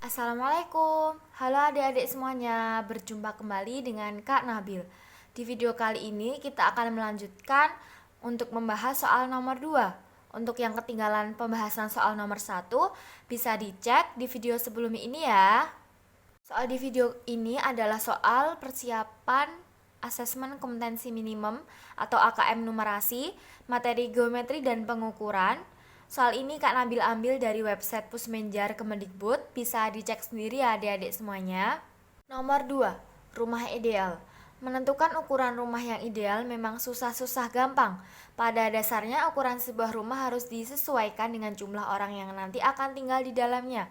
Assalamualaikum, halo adik-adik semuanya, berjumpa kembali dengan Kak Nabil. Di video kali ini kita akan melanjutkan untuk membahas soal nomor 2. Untuk yang ketinggalan pembahasan soal nomor 1, bisa dicek di video sebelum ini ya. Soal di video ini adalah soal persiapan asesmen kompetensi minimum atau AKM numerasi, materi geometri dan pengukuran. Soal ini Kak Nabil ambil dari website Pusmenjar Kemendikbud, bisa dicek sendiri ya adik-adik semuanya. Nomor 2, rumah ideal. Menentukan ukuran rumah yang ideal memang susah-susah gampang. Pada dasarnya ukuran sebuah rumah harus disesuaikan dengan jumlah orang yang nanti akan tinggal di dalamnya.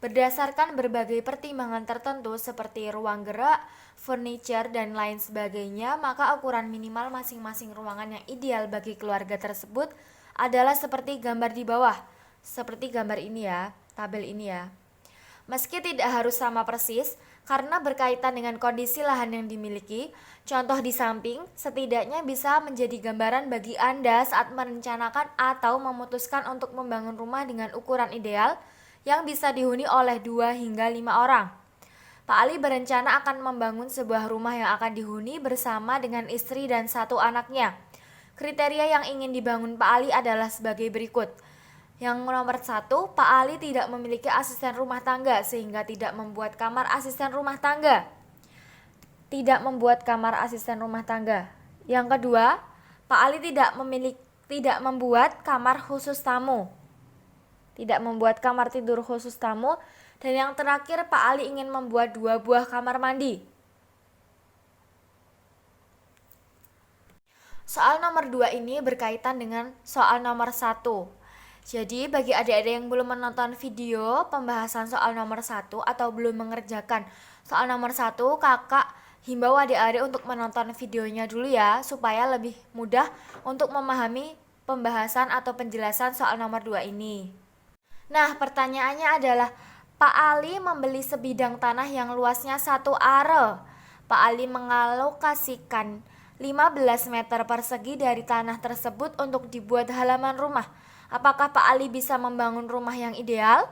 Berdasarkan berbagai pertimbangan tertentu seperti ruang gerak, furniture, dan lain sebagainya, maka ukuran minimal masing-masing ruangan yang ideal bagi keluarga tersebut adalah seperti gambar di bawah. Seperti gambar ini ya, tabel ini ya. Meski tidak harus sama persis, karena berkaitan dengan kondisi lahan yang dimiliki, contoh di samping setidaknya bisa menjadi gambaran bagi Anda saat merencanakan atau memutuskan untuk membangun rumah dengan ukuran ideal yang bisa dihuni oleh 2 hingga 5 orang. Pak Ali berencana akan membangun sebuah rumah yang akan dihuni bersama dengan istri dan 1 anaknya. Kriteria yang ingin dibangun Pak Ali adalah sebagai berikut. Yang nomor 1, Pak Ali tidak memiliki asisten rumah tangga sehingga tidak membuat kamar asisten rumah tangga. Tidak membuat kamar asisten rumah tangga. Yang kedua, Pak Ali tidak membuat kamar khusus tamu. Tidak membuat kamar tidur khusus tamu. Dan yang terakhir, Pak Ali ingin membuat 2 buah kamar mandi. Soal nomor 2 ini berkaitan dengan soal nomor 1. Jadi bagi adik-adik yang belum menonton video pembahasan soal nomor 1 atau belum mengerjakan soal nomor 1, kakak himbau adik-adik untuk menonton videonya dulu ya, supaya lebih mudah untuk memahami pembahasan atau penjelasan soal nomor 2 ini. Nah, pertanyaannya adalah, Pak Ali membeli sebidang tanah yang luasnya 1 are. Pak Ali mengalokasikan 15 meter persegi dari tanah tersebut untuk dibuat halaman rumah. Apakah Pak Ali bisa membangun rumah yang ideal?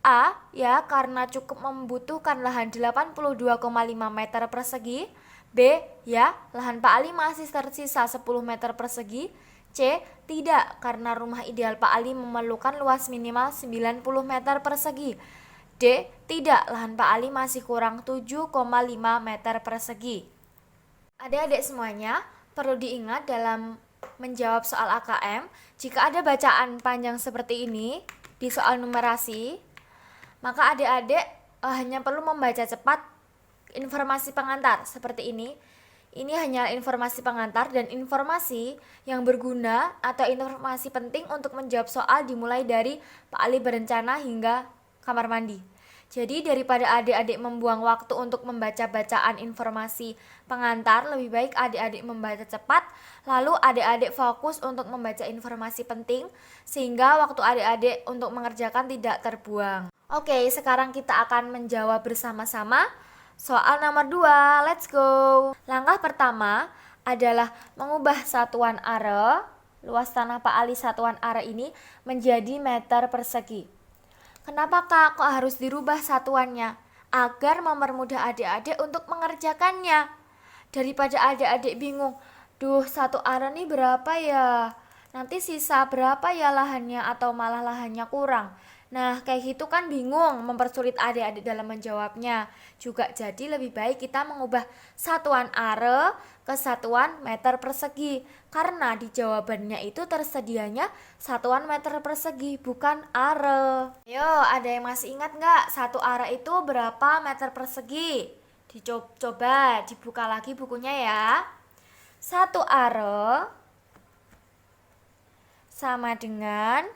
A. Ya, karena cukup membutuhkan lahan 82,5 meter persegi. B. Ya, lahan Pak Ali masih tersisa 10 meter persegi. C. Tidak, karena rumah ideal Pak Ali memerlukan luas minimal 90 meter persegi. D. Tidak, lahan Pak Ali masih kurang 7,5 meter persegi. Adik-adik semuanya, perlu diingat dalam menjawab soal AKM, jika ada bacaan panjang seperti ini di soal numerasi, maka adik-adik hanya perlu membaca cepat informasi pengantar seperti ini. Ini hanya informasi pengantar dan informasi yang berguna atau informasi penting untuk menjawab soal dimulai dari Pak Ali berencana hingga kamar mandi. Jadi daripada adik-adik membuang waktu untuk membaca bacaan informasi pengantar, lebih baik adik-adik membaca cepat, lalu adik-adik fokus untuk membaca informasi penting, sehingga waktu adik-adik untuk mengerjakan tidak terbuang. Oke, sekarang kita akan menjawab bersama-sama soal nomor 2, let's go. Langkah pertama adalah mengubah satuan are, luas tanah Pak Ali satuan are ini menjadi meter persegi. Kenapa Kak kok harus dirubah satuannya? Agar mempermudah adik-adik untuk mengerjakannya. Daripada adik-adik bingung, duh 1 are nih berapa ya? Nanti sisa berapa ya lahannya atau malah lahannya kurang. Nah kayak gitu kan bingung, mempersulit adik-adik dalam menjawabnya. Juga jadi lebih baik kita mengubah satuan are ke satuan meter persegi. Karena di jawabannya itu tersedianya satuan meter persegi, bukan are. Yo, ada yang masih ingat nggak 1 are itu berapa meter persegi? Coba dibuka lagi bukunya ya. 1 are sama dengan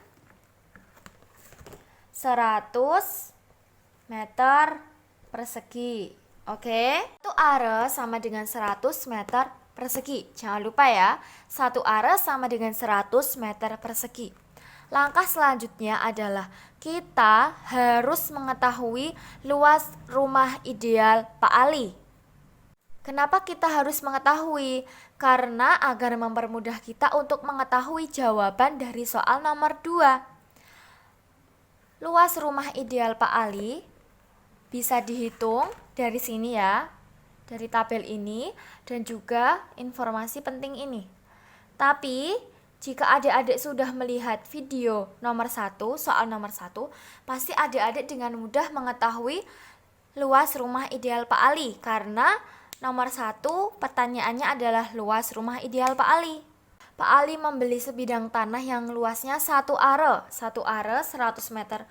100 meter persegi. Oke, 1 are sama dengan 100 meter persegi. Jangan lupa ya, 1 are sama dengan 100 meter persegi. Langkah selanjutnya adalah kita harus mengetahui luas rumah ideal Pak Ali. Kenapa kita harus mengetahui? Karena agar mempermudah kita untuk mengetahui jawaban dari soal nomor 2. Luas rumah ideal Pak Ali bisa dihitung dari sini ya, dari tabel ini dan juga informasi penting ini. Tapi jika adik-adik sudah melihat video nomor 1, soal nomor 1, pasti adik-adik dengan mudah mengetahui luas rumah ideal Pak Ali, karena nomor 1 pertanyaannya adalah luas rumah ideal Pak Ali. Pak Ali membeli sebidang tanah yang luasnya 1 are 100 meter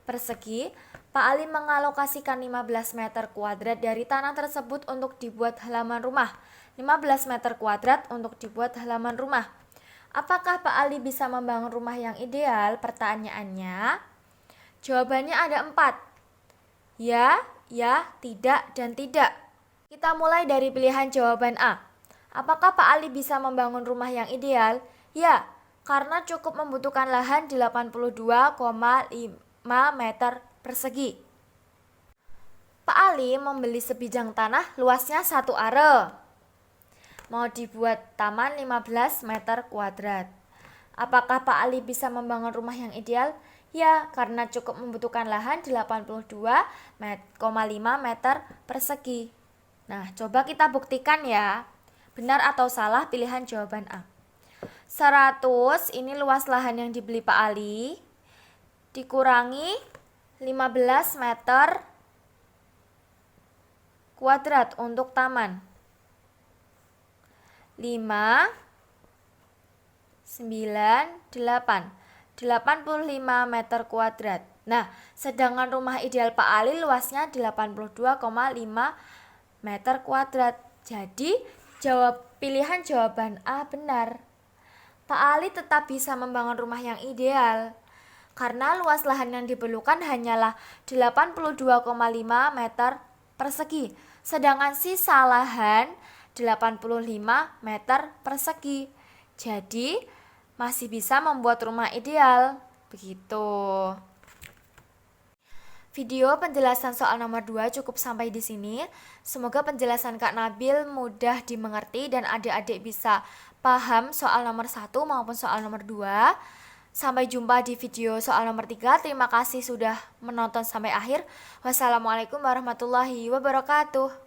persegi. Pak Ali mengalokasikan 15 meter kuadrat dari tanah tersebut untuk dibuat halaman rumah. 15 meter kuadrat untuk dibuat halaman rumah. Apakah Pak Ali bisa membangun rumah yang ideal? Pertanyaannya. Jawabannya ada 4. Ya, tidak, dan tidak. Kita mulai dari pilihan jawaban A. Apakah Pak Ali bisa membangun rumah yang ideal? Ya, karena cukup membutuhkan lahan 82,5 meter persegi. Pak Ali membeli sebidang tanah luasnya 1 are. Mau dibuat taman 15 meter kuadrat. Apakah Pak Ali bisa membangun rumah yang ideal? Ya, karena cukup membutuhkan lahan 82,5 meter persegi. Nah, coba kita buktikan ya. Benar atau salah pilihan jawaban A. 100 ini luas lahan yang dibeli Pak Ali, dikurangi 15 meter kuadrat untuk taman. 5, 9, 8. 85 meter kuadrat. Nah, sedangkan rumah ideal Pak Ali luasnya 82,5 meter kuadrat. Jadi, pilihan jawaban A benar. Pak Ali tetap bisa membangun rumah yang ideal karena luas lahan yang diperlukan hanyalah 82,5 meter persegi, sedangkan sisa lahan 85 meter persegi. Jadi masih bisa membuat rumah ideal. Begitu. Video penjelasan soal nomor 2 cukup sampai di sini. Semoga penjelasan Kak Nabil mudah dimengerti dan adik-adik bisa paham soal nomor 1 maupun soal nomor 2. Sampai jumpa di video soal nomor 3. Terima kasih sudah menonton sampai akhir. Wassalamualaikum warahmatullahi wabarakatuh.